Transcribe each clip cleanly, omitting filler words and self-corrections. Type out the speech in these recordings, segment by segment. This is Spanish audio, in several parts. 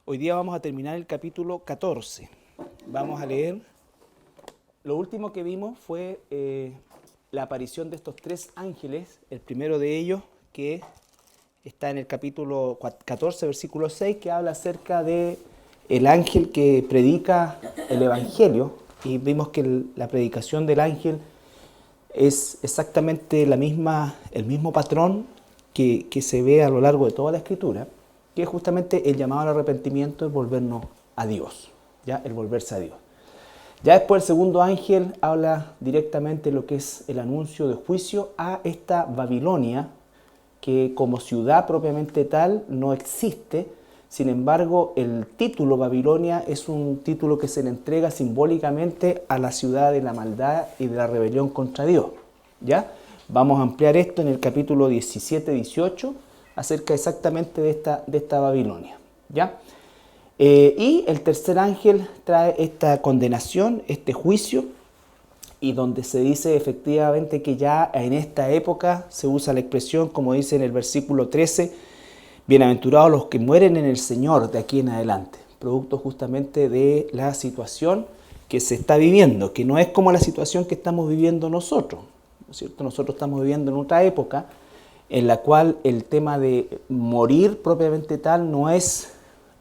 Hoy día vamos a terminar el capítulo 14. Vamos a leer. Lo último que vimos fue la aparición de estos tres ángeles. El primero de ellos, que está en el capítulo 14, versículo 6, que habla acerca de el ángel que predica el Evangelio. Y vimos que la predicación del ángel es exactamente el mismo patrón que se ve a lo largo de toda la Escritura, que es justamente el llamado al arrepentimiento, el volvernos a Dios, ¿ya? El volverse a Dios. Ya después el segundo ángel habla directamente de lo que es el anuncio de juicio a esta Babilonia, que como ciudad propiamente tal no existe. Sin embargo, el título Babilonia es un título que se le entrega simbólicamente a la ciudad de la maldad y de la rebelión contra Dios, ¿ya? Vamos a ampliar esto en el capítulo 17-18 acerca exactamente de esta Babilonia, ¿ya? Y el tercer ángel trae esta condenación, este juicio, y donde se dice efectivamente que ya en esta época se usa la expresión, como dice en el versículo 13, bienaventurados los que mueren en el Señor de aquí en adelante, producto justamente de la situación que se está viviendo, que no es como la situación que estamos viviendo nosotros, ¿no es cierto? Nosotros estamos viviendo en otra época en la cual el tema de morir propiamente tal no es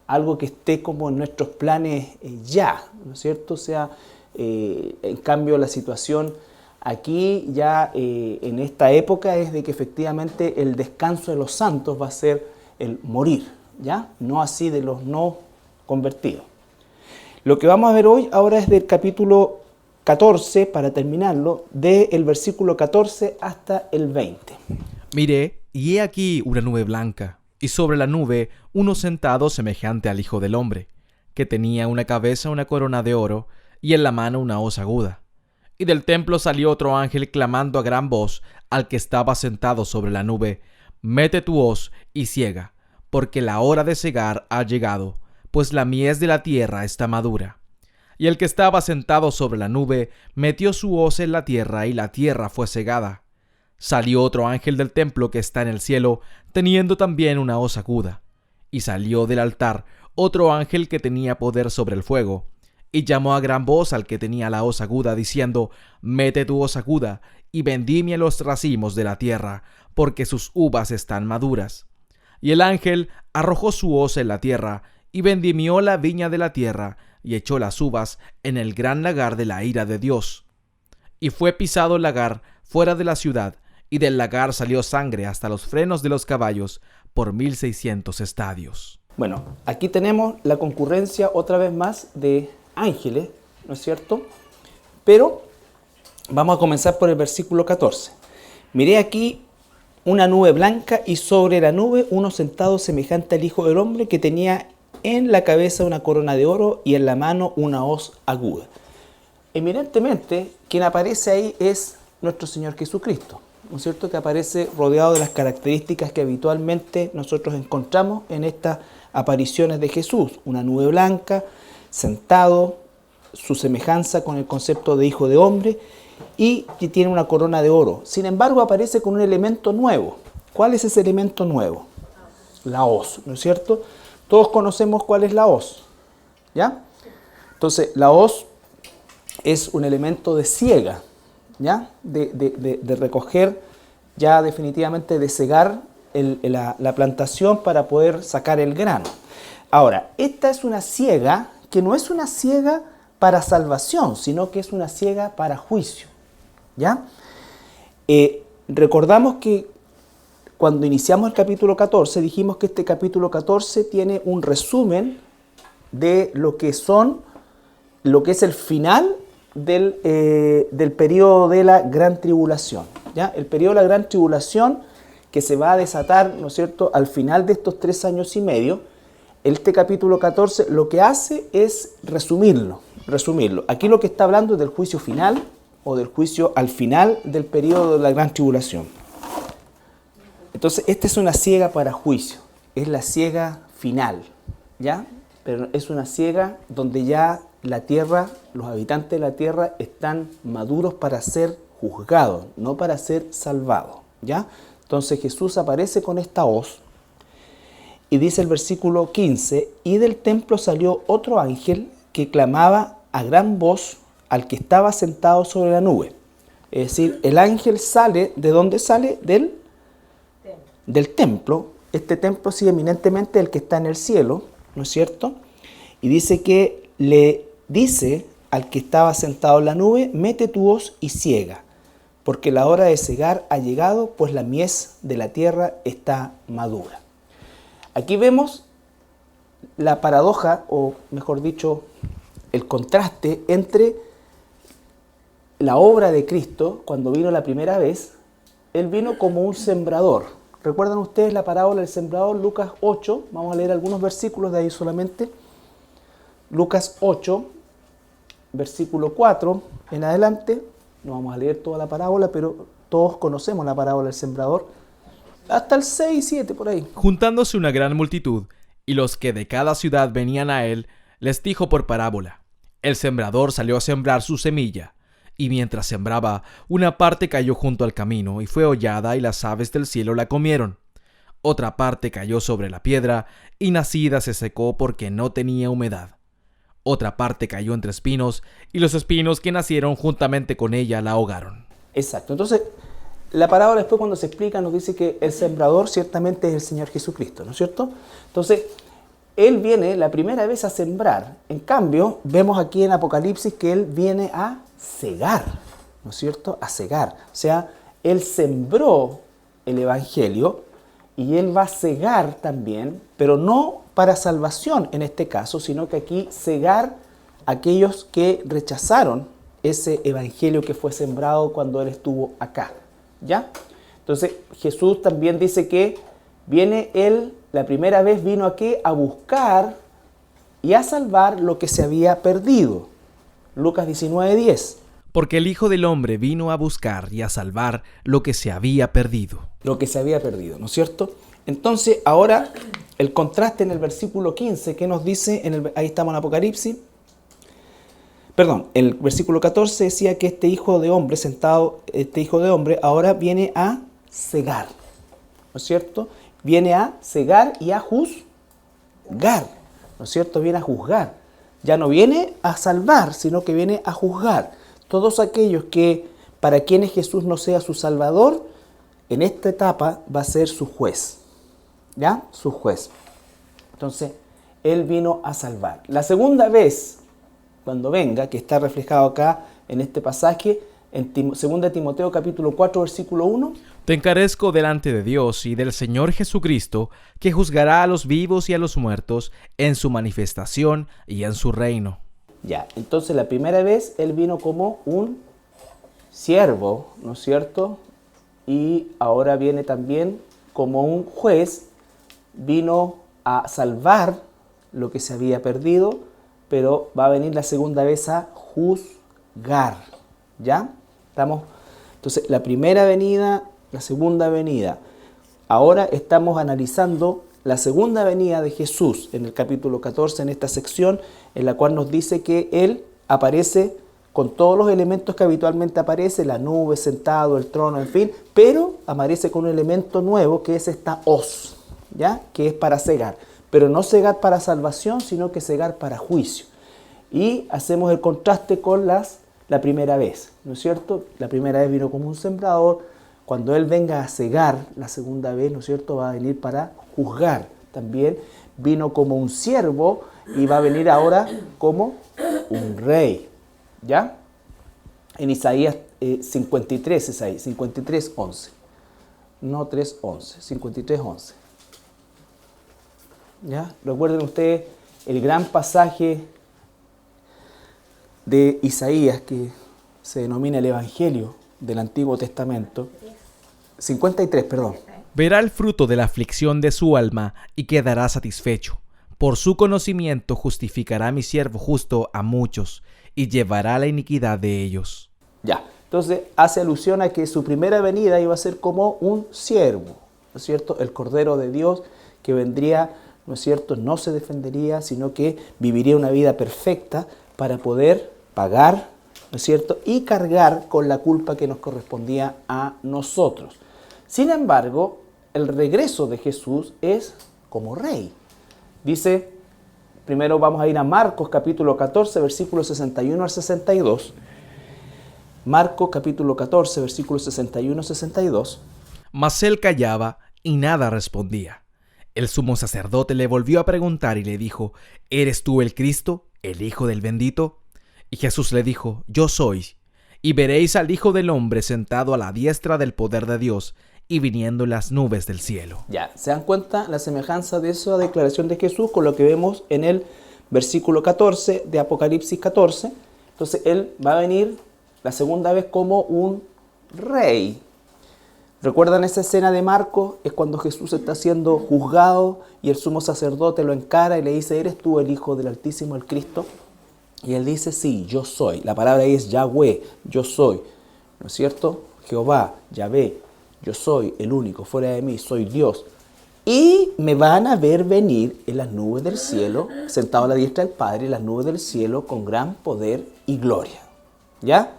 algo que esté como en nuestros planes ya, ¿no es cierto? O sea, en cambio la situación aquí ya en esta época es de que efectivamente el descanso de los santos va a ser el morir, ¿ya? No así de los no convertidos. Lo que vamos a ver hoy ahora es del capítulo 14, para terminarlo, del versículo 14 hasta el 20. Miré, y he aquí una nube blanca, y sobre la nube uno sentado semejante al Hijo del Hombre, que tenía una cabeza una corona de oro, y en la mano una hoz aguda. Y del templo salió otro ángel clamando a gran voz al que estaba sentado sobre la nube: Mete tu hoz y ciega, porque la hora de cegar ha llegado, pues la mies de la tierra está madura. Y el que estaba sentado sobre la nube metió su hoz en la tierra, y la tierra fue cegada. Salió otro ángel del templo que está en el cielo, teniendo también una hoz aguda. Y salió del altar otro ángel que tenía poder sobre el fuego, y llamó a gran voz al que tenía la hoz aguda, diciendo: Mete tu hoz aguda, y vendimia los racimos de la tierra, porque sus uvas están maduras. Y el ángel arrojó su hoz en la tierra, y vendimió la viña de la tierra, y echó las uvas en el gran lagar de la ira de Dios. Y fue pisado el lagar fuera de la ciudad, y del lagar salió sangre hasta los frenos de los caballos por 1600 estadios. Bueno, aquí tenemos la concurrencia otra vez más de ángeles, ¿no es cierto? Pero vamos a comenzar por el versículo 14. Miré aquí una nube blanca, y sobre la nube uno sentado semejante al Hijo del Hombre, que tenía en la cabeza una corona de oro y en la mano una hoz aguda. Eminentemente, quien aparece ahí es nuestro Señor Jesucristo, ¿no es cierto?, que aparece rodeado de las características que habitualmente nosotros encontramos en estas apariciones de Jesús. Una nube blanca, sentado, su semejanza con el concepto de Hijo de Hombre, y que tiene una corona de oro. Sin embargo, aparece con un elemento nuevo. ¿Cuál es ese elemento nuevo? La hoz, ¿no es cierto? Todos conocemos cuál es la hoz, ¿ya? Entonces, la hoz es un elemento de siega, ¿ya? De recoger, ya definitivamente de cegar la plantación para poder sacar el grano. Ahora, esta es una siega que no es una siega para salvación, sino que es una siega para juicio, ¿ya? Recordamos que cuando iniciamos el capítulo 14, dijimos que este capítulo 14 tiene un resumen de lo que es el final del periodo de la Gran Tribulación, ¿ya? El periodo de la Gran Tribulación, que se va a desatar, ¿no es cierto?, al final de estos 3 años y medio. Este capítulo 14 lo que hace es resumirlo. Aquí lo que está hablando es del juicio final, o del juicio al final del periodo de la Gran Tribulación. Entonces, esta es una siega para juicio, es la siega final, ¿ya? Pero es una siega donde ya la tierra, los habitantes de la tierra están maduros para ser juzgados, no para ser salvados, ¿ya? Entonces Jesús aparece con esta hoz, Y dice el versículo 15, y del templo salió otro ángel que clamaba a gran voz al que estaba sentado sobre la nube. Es decir, el ángel sale, ¿de dónde sale? Del templo. Este templo sí, eminentemente el que está en el cielo, ¿no es cierto? Y dice que le dice al que estaba sentado en la nube, mete tu hoz y ciega, porque la hora de cegar ha llegado, pues la mies de la tierra está madura. Aquí vemos la paradoja, o mejor dicho, el contraste entre la obra de Cristo cuando vino la primera vez. Él vino como un sembrador. ¿Recuerdan ustedes la parábola del sembrador? Lucas 8, vamos a leer algunos versículos de ahí solamente. Lucas 8, versículo 4 en adelante. No vamos a leer toda la parábola, pero todos conocemos la parábola del sembrador. Hasta el 6 y 7 por ahí. Juntándose una gran multitud, y los que de cada ciudad venían a él, les dijo por parábola: el sembrador salió a sembrar su semilla, y mientras sembraba, una parte cayó junto al camino, y fue hollada, y las aves del cielo la comieron. Otra parte cayó sobre la piedra, y nacida se secó porque no tenía humedad. Otra parte cayó entre espinos, y los espinos que nacieron juntamente con ella la ahogaron. Exacto. Entonces, la parábola después cuando se explica nos dice que el sembrador ciertamente es el Señor Jesucristo, ¿no es cierto? Entonces, Él viene la primera vez a sembrar. En cambio, vemos aquí en Apocalipsis que Él viene a cegar, ¿no es cierto? A cegar. O sea, Él sembró el Evangelio y Él va a cegar también, pero no para salvación en este caso, sino que aquí cegar a aquellos que rechazaron ese Evangelio que fue sembrado cuando Él estuvo acá. ¿Ya? Entonces Jesús también dice que viene Él, la primera vez vino aquí a buscar y a salvar lo que se había perdido. Lucas 19:10. Porque el Hijo del Hombre vino a buscar y a salvar lo que se había perdido. Lo que se había perdido, ¿no es cierto? Entonces ahora el contraste en el versículo 15, ¿qué nos dice? Ahí estamos en Apocalipsis. Perdón, el versículo 14 decía que este hijo de hombre ahora viene a cegar, ¿no es cierto? Viene a cegar y a juzgar, ¿no es cierto? Viene a juzgar. Ya no viene a salvar, sino que viene a juzgar. Todos aquellos que, para quienes Jesús no sea su Salvador, en esta etapa va a ser su juez, ¿ya? Su juez. Entonces, Él vino a salvar. La segunda vez, cuando venga, que está reflejado acá en este pasaje, en 2 Timoteo capítulo 4, versículo 1. Te encarezco delante de Dios y del Señor Jesucristo, que juzgará a los vivos y a los muertos en su manifestación y en su reino. Ya, entonces la primera vez Él vino como un siervo, ¿no es cierto? Y ahora viene también como un juez, vino a salvar lo que se había perdido, pero va a venir la segunda vez a juzgar, ¿ya? ¿Estamos? Entonces, la primera venida, la segunda venida. Ahora estamos analizando la segunda venida de Jesús en el capítulo 14, en esta sección, en la cual nos dice que Él aparece con todos los elementos que habitualmente aparece, la nube, sentado, el trono, en fin, pero aparece con un elemento nuevo que es esta hoz, ¿ya? Que es para cegar. Pero no cegar para salvación, sino que cegar para juicio. Y hacemos el contraste con la primera vez, ¿no es cierto? La primera vez vino como un sembrador. Cuando Él venga a cegar la segunda vez, ¿no es cierto? Va a venir para juzgar. También vino como un siervo y va a venir ahora como un rey, ¿ya? En Isaías 53 es ahí, 53:11. No 3:11, 53:11. ¿Ya? Recuerden ustedes el gran pasaje de Isaías que se denomina el Evangelio del Antiguo Testamento. 53, perdón. Verá el fruto de la aflicción de su alma y quedará satisfecho. Por su conocimiento justificará mi siervo justo a muchos y llevará la iniquidad de ellos. Ya, entonces hace alusión a que su primera venida iba a ser como un siervo, ¿no es cierto? El Cordero de Dios que vendría, ¿no es cierto? No se defendería, sino que viviría una vida perfecta para poder pagar, ¿no es cierto? Y cargar con la culpa que nos correspondía a nosotros. Sin embargo, el regreso de Jesús es como rey. Dice, primero vamos a ir a Marcos capítulo 14, versículos 61 al 62. Marcos capítulo 14, versículos 61 al 62. Mas él callaba y nada respondía. El sumo sacerdote le volvió a preguntar y le dijo, ¿eres tú el Cristo, el Hijo del bendito? Y Jesús le dijo, yo soy. Y veréis al Hijo del hombre sentado a la diestra del poder de Dios y viniendo en las nubes del cielo. Ya, ¿se dan cuenta la semejanza de esa declaración de Jesús con lo que vemos en el versículo 14 de Apocalipsis 14? Entonces él va a venir la segunda vez como un rey. ¿Recuerdan esa escena de Marcos? Es cuando Jesús está siendo juzgado y el sumo sacerdote lo encara y le dice, ¿eres tú el Hijo del Altísimo, el Cristo? Y él dice, sí, yo soy. La palabra ahí es Yahweh, yo soy. ¿No es cierto? Jehová, Yahvé, yo soy el único, fuera de mí, soy Dios. Y me van a ver venir en las nubes del cielo, sentado a la diestra del Padre, en las nubes del cielo, con gran poder y gloria. ¿Ya?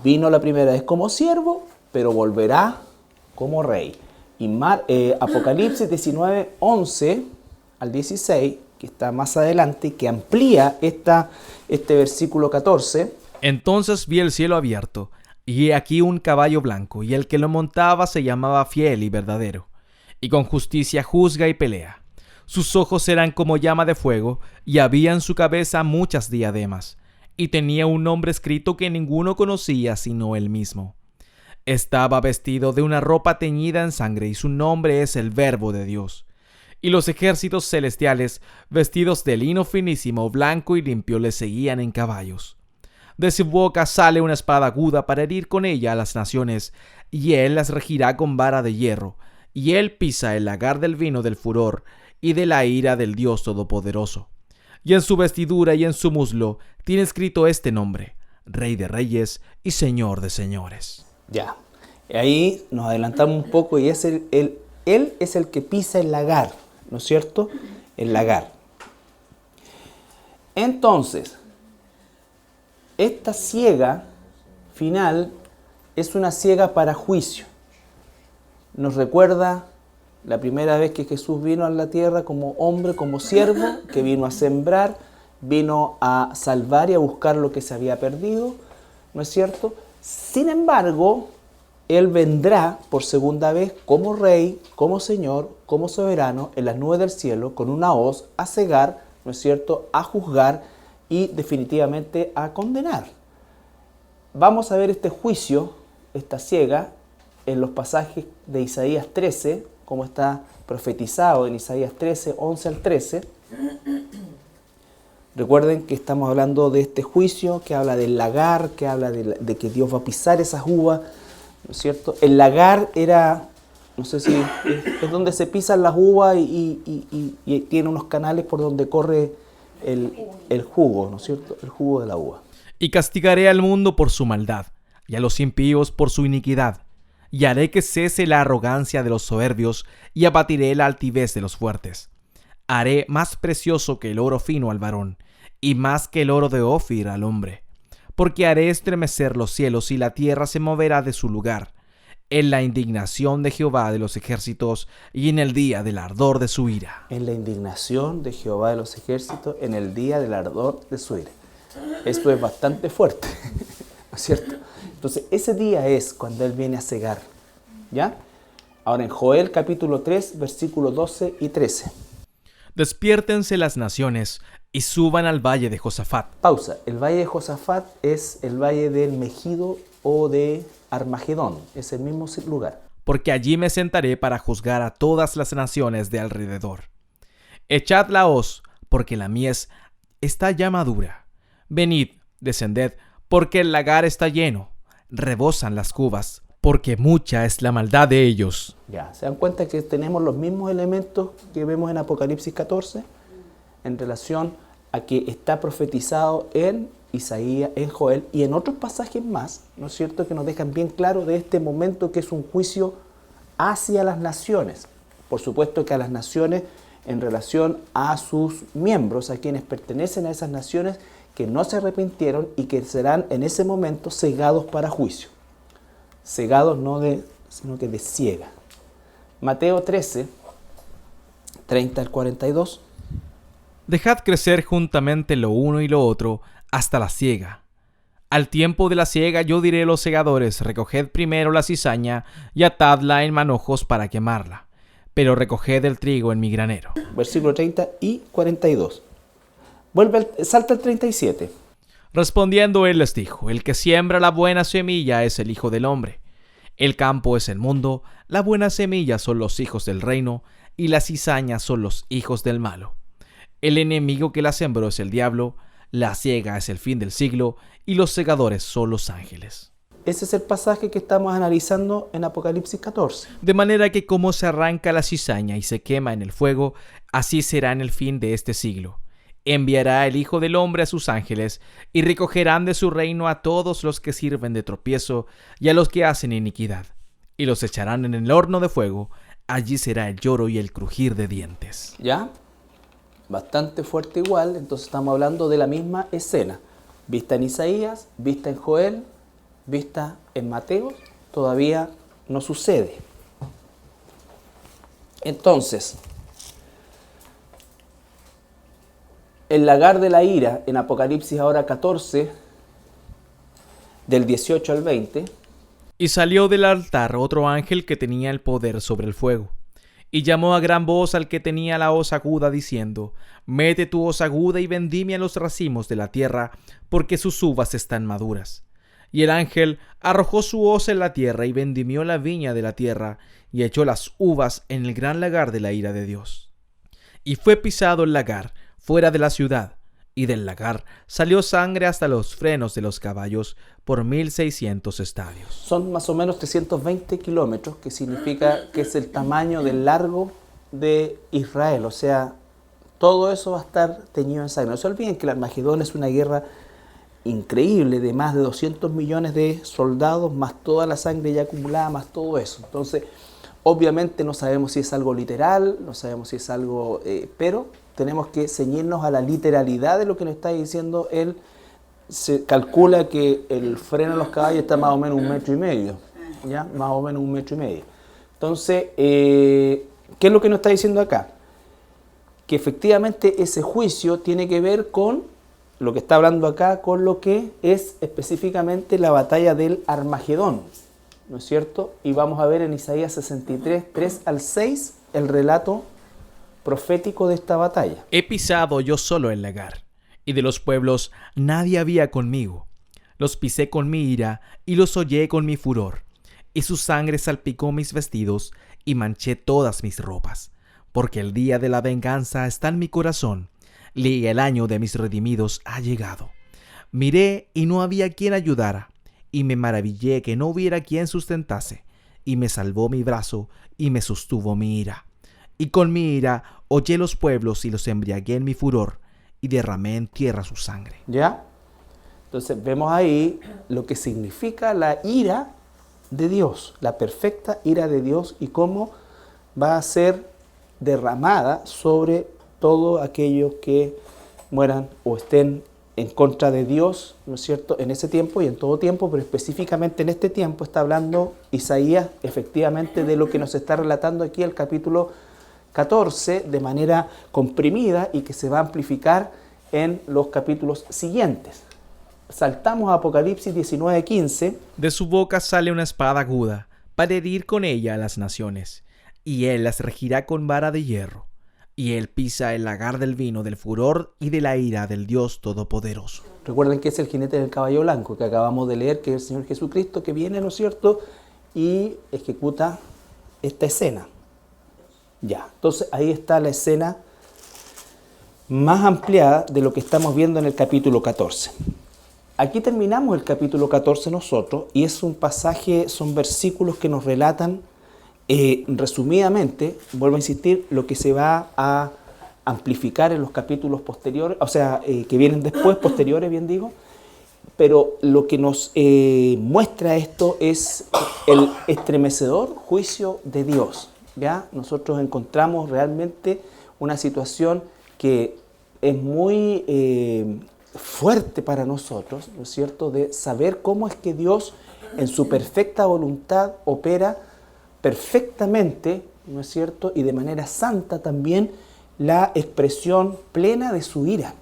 Vino la primera vez como siervo, pero volverá como rey. Y Apocalipsis 19, 11 al 16, que está más adelante, que amplía este versículo 14. Entonces vi el cielo abierto, y he aquí un caballo blanco, y el que lo montaba se llamaba Fiel y Verdadero, y con justicia juzga y pelea. Sus ojos eran como llama de fuego, y había en su cabeza muchas diademas, y tenía un nombre escrito que ninguno conocía sino él mismo. Estaba vestido de una ropa teñida en sangre, y su nombre es el Verbo de Dios. Y los ejércitos celestiales, vestidos de lino finísimo, blanco y limpio, le seguían en caballos. De su boca sale una espada aguda para herir con ella a las naciones, y él las regirá con vara de hierro, y él pisa el lagar del vino del furor y de la ira del Dios Todopoderoso. Y en su vestidura y en su muslo tiene escrito este nombre, Rey de Reyes y Señor de Señores. Ya, ahí nos adelantamos un poco y él es el que pisa el lagar, ¿no es cierto? El lagar. Entonces, esta siega final es una siega para juicio. Nos recuerda la primera vez que Jesús vino a la tierra como hombre, como siervo, que vino a sembrar, vino a salvar y a buscar lo que se había perdido, ¿no es cierto? Sin embargo, Él vendrá por segunda vez como rey, como señor, como soberano en las nubes del cielo con una hoz a cegar, ¿no es cierto?, a juzgar y definitivamente a condenar. Vamos a ver este juicio, esta siega, en los pasajes de Isaías 13, como está profetizado en Isaías 13, 11 al 13. Recuerden que estamos hablando de este juicio que habla del lagar, que habla de que Dios va a pisar esas uvas, ¿no es cierto? El lagar era, no sé si es donde se pisan las uvas y tiene unos canales por donde corre el jugo, ¿no es cierto? El jugo de la uva. Y castigaré al mundo por su maldad, y a los impíos por su iniquidad, y haré que cese la arrogancia de los soberbios, y abatiré la altivez de los fuertes. Haré más precioso que el oro fino al varón, y más que el oro de Ofir al hombre. Porque haré estremecer los cielos, y la tierra se moverá de su lugar, en la indignación de Jehová de los ejércitos, y en el día del ardor de su ira. En la indignación de Jehová de los ejércitos, en el día del ardor de su ira. Esto es bastante fuerte, ¿no es cierto? Entonces, ese día es cuando Él viene a cegar, ¿ya? Ahora, en Joel capítulo 3, versículos 12 y 13. Despiértense las naciones y suban al valle de Josafat. Pausa. El valle de Josafat es el valle del Megido o de Armagedón. Es el mismo lugar. Porque allí me sentaré para juzgar a todas las naciones de alrededor. Echad la hoz, porque la mies está ya madura. Venid, descended, porque el lagar está lleno. Rebosan las cubas, porque mucha es la maldad de ellos. Ya, ¿se dan cuenta que tenemos los mismos elementos que vemos en Apocalipsis 14 en relación a que está profetizado en Isaías, en Joel y en otros pasajes más, ¿no es cierto?, que nos dejan bien claro de este momento que es un juicio hacia las naciones. Por supuesto que a las naciones en relación a sus miembros, a quienes pertenecen a esas naciones que no se arrepintieron y que serán en ese momento cegados para juicio. Cegados sino que de ciega. Mateo 13, 30 al 42. Dejad crecer juntamente lo uno y lo otro hasta la siega. Al tiempo de la siega yo diré a los segadores, recoged primero la cizaña y atadla en manojos para quemarla, pero recoged el trigo en mi granero. Versículo 30 y 42. Salta el 37. Respondiendo él les dijo, el que siembra la buena semilla es el Hijo del Hombre. El campo es el mundo, la buena semilla son los hijos del reino, y la cizaña son los hijos del malo. El enemigo que la sembró es el diablo, la siega es el fin del siglo, y los segadores son los ángeles. Ese es el pasaje que estamos analizando en Apocalipsis 14. De manera que como se arranca la cizaña y se quema en el fuego, así será en el fin de este siglo. Enviará el Hijo del Hombre a sus ángeles, y recogerán de su reino a todos los que sirven de tropiezo y a los que hacen iniquidad, y los echarán en el horno de fuego. Allí será el lloro y el crujir de dientes. ¿Ya? Bastante fuerte igual, entonces estamos hablando de la misma escena. Vista en Isaías, vista en Joel, vista en Mateo, todavía no sucede. Entonces, el lagar de la ira en Apocalipsis ahora 14, del 18 al 20. Y salió del altar otro ángel que tenía el poder sobre el fuego, y llamó a gran voz al que tenía la hoz aguda, diciendo, mete tu hoz aguda y vendimia los racimos de la tierra, porque sus uvas están maduras. Y el ángel arrojó su hoz en la tierra y vendimió la viña de la tierra, y echó las uvas en el gran lagar de la ira de Dios. Y fue pisado el lagar fuera de la ciudad, y del lagar salió sangre hasta los frenos de los caballos por 1600 estadios. Son más o menos 320 kilómetros, que significa que es el tamaño del largo de Israel. O sea, todo eso va a estar teñido en sangre. No se olviden que el Armagedón es una guerra increíble de más de 200 millones de soldados, más toda la sangre ya acumulada, más todo eso. Entonces, obviamente no sabemos si es algo literal, no sabemos si es algo... pero tenemos que ceñirnos a la literalidad de lo que nos está diciendo él. Se calcula que el freno de los caballos está más o menos 1,5 metros, ¿ya? Más o menos 1,5 metros. Entonces, ¿qué es lo que nos está diciendo acá? Que efectivamente ese juicio tiene que ver con lo que está hablando acá, con lo que es específicamente la batalla del Armagedón, ¿no es cierto? Y vamos a ver en Isaías 63, 3 al 6, el relato profético de esta batalla. He pisado yo solo el lagar, y de los pueblos nadie había conmigo. Los pisé con mi ira, y los hollé con mi furor, y su sangre salpicó mis vestidos, y manché todas mis ropas. Porque el día de la venganza está en mi corazón, y el año de mis redimidos ha llegado. Miré, y no había quien ayudara, y me maravillé que no hubiera quien sustentase, y me salvó mi brazo, y me sostuvo mi ira. Y con mi ira hollé los pueblos y los embriagué en mi furor, y derramé en tierra su sangre. ¿Ya? Entonces vemos ahí lo que significa la ira de Dios, la perfecta ira de Dios, y cómo va a ser derramada sobre todo aquellos que mueran o estén en contra de Dios, ¿no es cierto?, en ese tiempo y en todo tiempo, pero específicamente en este tiempo está hablando Isaías efectivamente de lo que nos está relatando aquí el capítulo 14 de manera comprimida y que se va a amplificar en los capítulos siguientes. Saltamos a Apocalipsis 19:15. De su boca sale una espada aguda, para herir con ella a las naciones, y él las regirá con vara de hierro, y él pisa el lagar del vino del furor y de la ira del Dios Todopoderoso. Recuerden que es el jinete del caballo blanco que acabamos de leer, que es el Señor Jesucristo, que viene, ¿no es cierto?, y ejecuta esta escena. Ya, entonces ahí está la escena más ampliada de lo que estamos viendo en el capítulo 14. Aquí terminamos el capítulo 14 nosotros, y es un pasaje, son versículos que nos relatan resumidamente, vuelvo a insistir, lo que se va a amplificar en los capítulos posteriores, o sea, que vienen después, posteriores, bien digo, pero lo que nos muestra esto es el estremecedor juicio de Dios. ¿Ya? Nosotros encontramos realmente una situación que es muy fuerte para nosotros, ¿no es cierto?, de saber cómo es que Dios en su perfecta voluntad opera perfectamente ¿no es cierto? Y de manera santa también la expresión plena de su ira,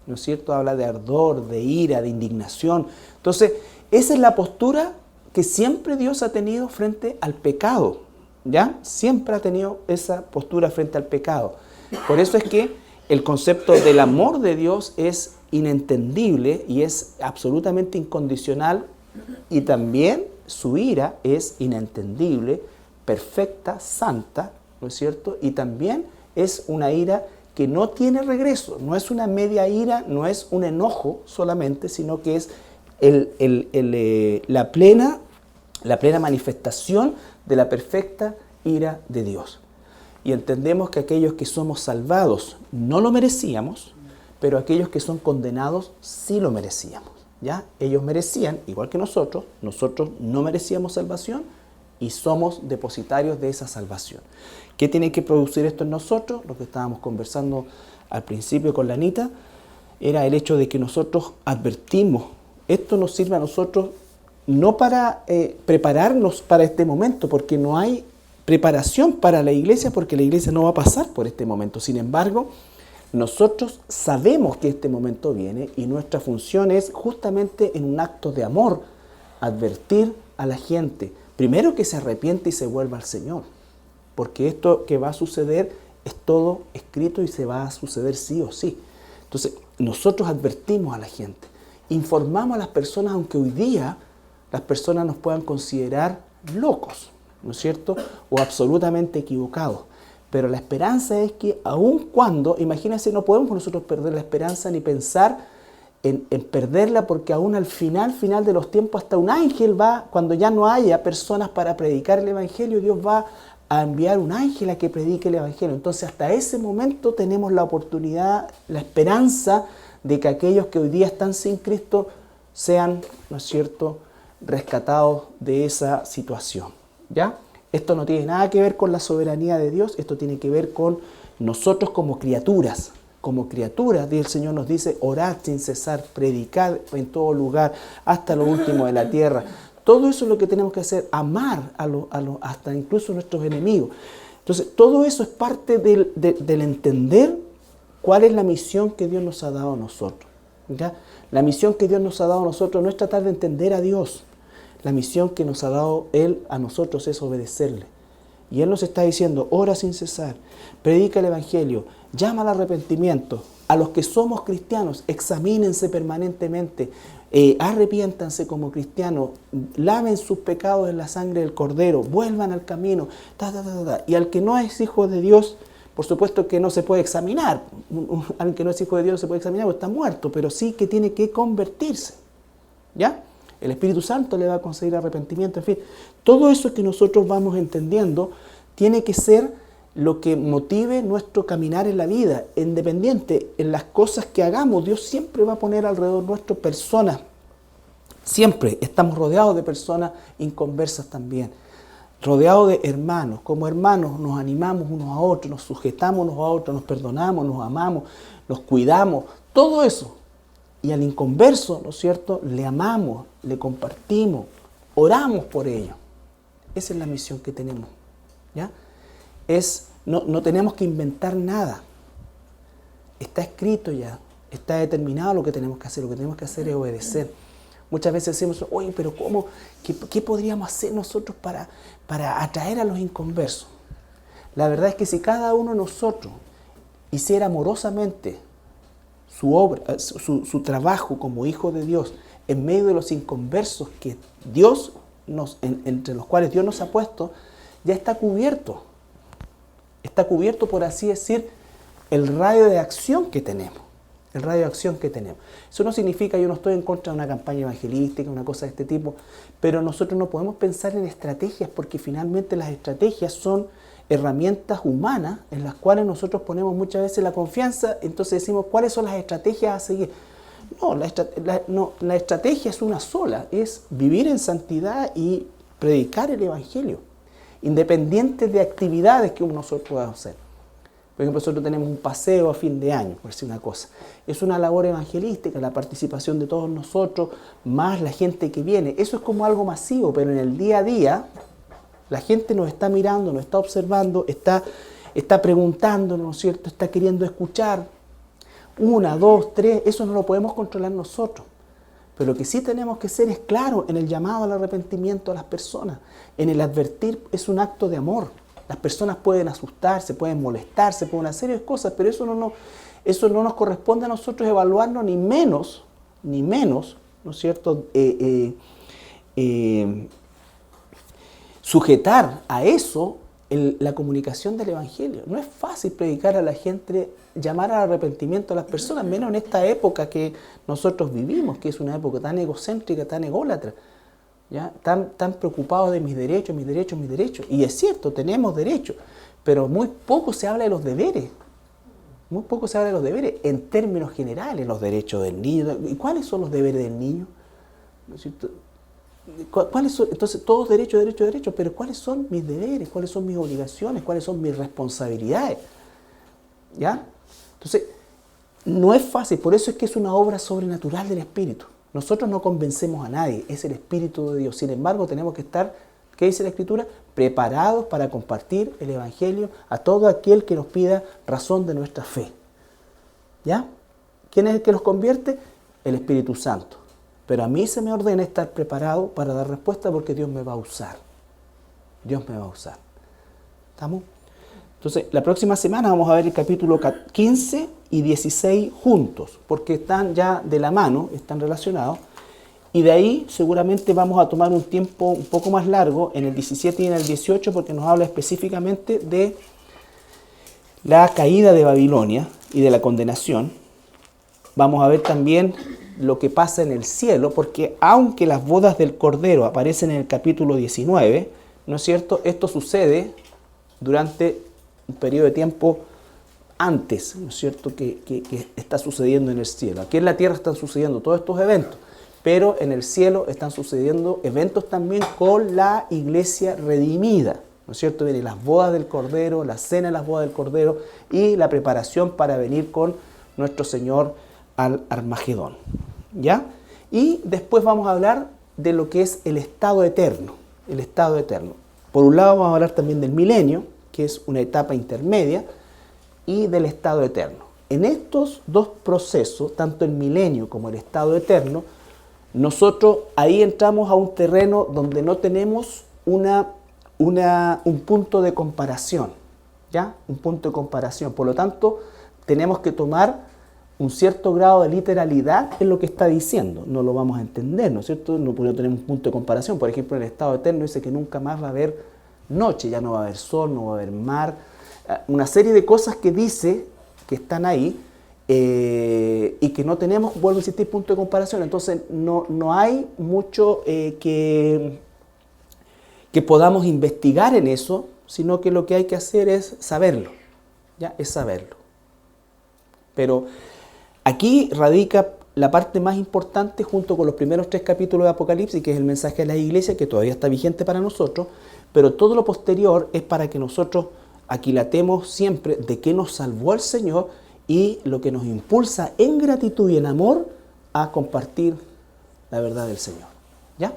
¿no es cierto? Habla de ardor, de ira, de indignación. Entonces, esa es la postura que siempre Dios ha tenido frente al pecado, ¿ya? Siempre ha tenido esa postura frente al pecado. Por eso es que el concepto del amor de Dios es inentendible y es absolutamente incondicional, y también su ira es inentendible, perfecta, santa, ¿no es cierto? Y también es una ira que no tiene regreso, no es una media ira, no es un enojo solamente, sino que es la plena manifestación de la perfecta ira de Dios. Y entendemos que aquellos que somos salvados no lo merecíamos, pero aquellos que son condenados sí lo merecíamos, ¿ya? Ellos merecían, igual que nosotros no merecíamos salvación y somos depositarios de esa salvación. ¿Qué tiene que producir esto en nosotros? Lo que estábamos conversando al principio con la Anita, era el hecho de que nosotros advertimos. Esto nos sirve a nosotros no para prepararnos para este momento, porque no hay preparación para la iglesia, porque la iglesia no va a pasar por este momento. Sin embargo, nosotros sabemos que este momento viene y nuestra función es justamente en un acto de amor advertir a la gente, primero que se arrepiente y se vuelva al Señor, porque esto que va a suceder es todo escrito y se va a suceder sí o sí. Entonces, nosotros advertimos a la gente, informamos a las personas, aunque hoy día las personas nos puedan considerar locos, ¿no es cierto? O absolutamente equivocados. Pero la esperanza es que aun cuando, imagínense, no podemos nosotros perder la esperanza ni pensar en perderla, porque aún al final de los tiempos, hasta un ángel va, cuando ya no haya personas para predicar el Evangelio, Dios va a enviar un ángel a que predique el Evangelio. Entonces hasta ese momento tenemos la oportunidad, la esperanza de que aquellos que hoy día están sin Cristo sean, ¿no es cierto?, rescatados de esa situación, ¿ya? Esto no tiene nada que ver con la soberanía de Dios, esto tiene que ver con nosotros como criaturas. Como criaturas, el Señor nos dice, orad sin cesar, predicad en todo lugar, hasta lo último de la tierra. Todo eso es lo que tenemos que hacer, amar hasta incluso a nuestros enemigos. Entonces, todo eso es parte del entender cuál es la misión que Dios nos ha dado a nosotros, ¿ya? La misión que Dios nos ha dado a nosotros no es tratar de entender a Dios. La misión que nos ha dado Él a nosotros es obedecerle. Y Él nos está diciendo, ora sin cesar, predica el Evangelio, llama al arrepentimiento. A los que somos cristianos, examínense permanentemente, arrepiéntanse como cristianos, laven sus pecados en la sangre del Cordero, vuelvan al camino, Y al que no es hijo de Dios, por supuesto que no se puede examinar. Al que no es hijo de Dios no se puede examinar porque está muerto, pero sí que tiene que convertirse, ¿ya? El Espíritu Santo le va a conceder arrepentimiento, en fin. Todo eso que nosotros vamos entendiendo tiene que ser lo que motive nuestro caminar en la vida, independiente en las cosas que hagamos. Dios siempre va a poner alrededor nuestro personas. Siempre estamos rodeados de personas inconversas también, rodeados de hermanos. Como hermanos nos animamos unos a otros, nos sujetamos unos a otros, nos perdonamos, nos amamos, nos cuidamos, todo eso. Y al inconverso, ¿no es cierto?, le amamos, le compartimos, oramos por ellos. Esa es la misión que tenemos, ¿ya? No tenemos que inventar nada. Está escrito ya, está determinado lo que tenemos que hacer. Lo que tenemos que hacer es obedecer. Muchas veces decimos, oye, pero ¿cómo? ¿Qué podríamos hacer nosotros para atraer a los inconversos? La verdad es que si cada uno de nosotros hiciera amorosamente su obra, su trabajo como hijo de Dios en medio de los inconversos que Dios entre los cuales Dios nos ha puesto, ya está cubierto. Está cubierto, por así decir, el radio de acción que tenemos. El radio de acción que tenemos. Eso no significa, yo no estoy en contra de una campaña evangelística, una cosa de este tipo, pero nosotros no podemos pensar en estrategias, porque finalmente las estrategias son herramientas humanas en las cuales nosotros ponemos muchas veces la confianza. Entonces decimos, ¿cuáles son las estrategias a seguir? No, la estrategia es una sola, es vivir en santidad y predicar el Evangelio, independiente de actividades que nosotros podamos hacer. Por ejemplo, nosotros tenemos un paseo a fin de año, por decir una cosa. Es una labor evangelística, la participación de todos nosotros, más la gente que viene. Eso es como algo masivo, pero en el día a día, La gente nos está mirando, nos está observando, está preguntándonos, ¿no es cierto? Está queriendo escuchar. 1, 2, 3, eso no lo podemos controlar nosotros. Pero lo que sí tenemos que ser es claro en el llamado al arrepentimiento a las personas. En el advertir es un acto de amor. Las personas pueden asustarse, pueden molestarse, pueden hacer serie de cosas, pero eso no nos corresponde a nosotros evaluarnos, ni menos, ¿no es cierto?, sujetar a eso la comunicación del Evangelio. No es fácil predicar a la gente, llamar al arrepentimiento a las personas, menos en esta época que nosotros vivimos, que es una época tan egocéntrica, tan ególatra, ¿ya? Tan preocupados de mis derechos. Y es cierto, tenemos derechos, pero muy poco se habla de los deberes. Muy poco se habla de los deberes en términos generales, los derechos del niño. ¿Y cuáles son los deberes del niño? ¿No es cierto? ¿Cuáles son? Entonces, todos derechos, pero ¿cuáles son mis deberes? ¿Cuáles son mis obligaciones? ¿Cuáles son mis responsabilidades? ¿Ya? Entonces, no es fácil, por eso es que es una obra sobrenatural del Espíritu. Nosotros no convencemos a nadie, es el Espíritu de Dios. Sin embargo, tenemos que estar, ¿qué dice la Escritura? Preparados para compartir el Evangelio a todo aquel que nos pida razón de nuestra fe. ¿Ya? ¿Quién es el que los convierte? El Espíritu Santo. Pero a mí se me ordena estar preparado para dar respuesta porque Dios me va a usar. Dios me va a usar. ¿Estamos? Entonces, la próxima semana vamos a ver el capítulo 15 y 16 juntos, porque están ya de la mano, están relacionados. Y de ahí seguramente vamos a tomar un tiempo un poco más largo en el 17 y en el 18, porque nos habla específicamente de la caída de Babilonia y de la condenación. Vamos a ver también lo que pasa en el cielo, porque aunque las bodas del Cordero aparecen en el capítulo 19, ¿no es cierto? Esto sucede durante un periodo de tiempo antes, ¿no es cierto?, que está sucediendo en el cielo. Aquí en la tierra están sucediendo todos estos eventos, pero en el cielo están sucediendo eventos también con la iglesia redimida, ¿no es cierto? Vienen las bodas del Cordero, la cena de las bodas del Cordero y la preparación para venir con nuestro Señor al Armagedón, ¿ya? Y después vamos a hablar de lo que es el estado eterno, el estado eterno. Por un lado vamos a hablar también del milenio, que es una etapa intermedia, y del estado eterno. En estos dos procesos, tanto el milenio como el estado eterno, nosotros ahí entramos a un terreno donde no tenemos un punto de comparación, ¿ya? Un punto de comparación. Por lo tanto, tenemos que tomar un cierto grado de literalidad en lo que está diciendo. No lo vamos a entender, ¿no es cierto? No tenemos un punto de comparación. Por ejemplo, en el estado eterno dice que nunca más va a haber noche, ya no va a haber sol, no va a haber mar. Una serie de cosas que dice que están ahí y que no tenemos, vuelvo a insistir, punto de comparación. Entonces, no hay mucho que podamos investigar en eso, sino que lo que hay que hacer es saberlo, ¿ya? Es saberlo. Pero aquí radica la parte más importante junto con los primeros 3 capítulos de Apocalipsis, que es el mensaje a la iglesia, que todavía está vigente para nosotros, pero todo lo posterior es para que nosotros aquilatemos siempre de qué nos salvó el Señor y lo que nos impulsa en gratitud y en amor a compartir la verdad del Señor. ¿Ya?